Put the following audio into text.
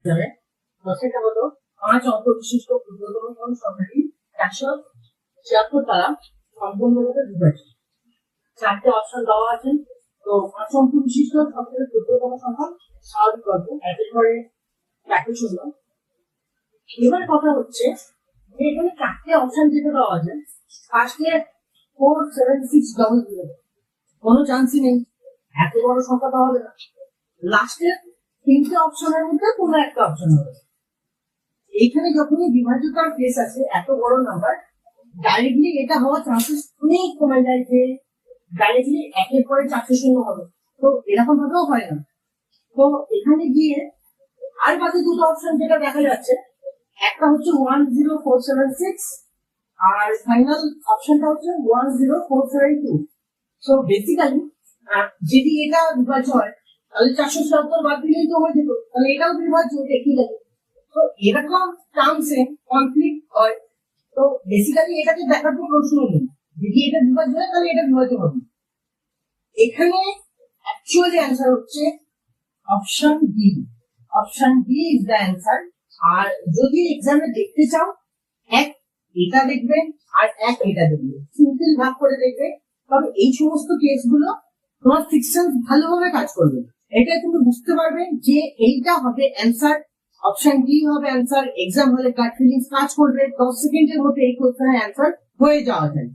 যাবে। তো সেটা হলো 5 অঙ্ক বিশিষ্ট ক্ষুদ্রতম সংখ্যাটি 176 দ্বারা সম্পূর্ণরূপে বিভাজিত। 4টে অপশন দেওয়া আছে। তো 5 অঙ্ক বিশিষ্ট সবথেকে ক্ষুদ্রতম সংখ্যা স্বাভাবিক বর্গ, একেবারে 1 শূন্য। এবার কথা হচ্ছে যে এখানে 4টে অপশন যেটা দেওয়া আছে, ফার্স্টে 47600, কোনো চান্সই নেই, এত বড় সংখ্যা পাওয়া যাবে না। লাস্টের 3টে অপশনের মধ্যে কোনো একটা অপশন হবে। এইখানে যখনই বিভাজ্যতার কেস আছে, এত বড় নাম্বার, ডাইরেক্টলি এটা হওয়ার চান্সেস অনেক কমে যায় যে ডাইরেক্টলি 1-এর পরে 400 হবে। তো এরকম ভাবেও হয় না। তো এখানে গিয়ে আর বাকি দুটো অপশন যেটা দেখা যাচ্ছে, একটা হচ্ছে 10476 আর ফাইনাল অপশনটা হচ্ছে 10472। সো বেসিক্যালি যদি এটা বিভাজ্য হয় তাহলে 477 বাদ দিলেই তো হয়ে যেত, তাহলে এটাও বিভাজ্য, একই লাগে। তো এরকম টার্মসে কনফ্লিক্ট হয়। তো বেসিক্যালি এটাকে দেখার কোনো প্রশ্ন নেই, যদি এটা বিভাজ্য হয় তাহলে এটা বিভাজ্য হবে। এখানে অ্যাকচুয়ালি অ্যান্সার হচ্ছে option D. Option D is the answer. আর যদি এক্সামে দেখতে চাও, এক এটা দেখবে আর এক এটা দেখবে, সিম্পল ভাগ করে দেখবে। তবে এই সমস্ত কেসগুলো তোমার ফিকশন ভালোভাবে কাজ করবে, এটা তুমি বুঝতে পারবে যে এইটা হবে অ্যান্সার, অপশন ডি হবে অ্যান্সার। এক্সাম হলে গাট ফিলিংস কাজ করবে, 10 সেকেন্ডের মধ্যে এই কোশ্চেনের অ্যান্সার হয়ে যাওয়া যায়।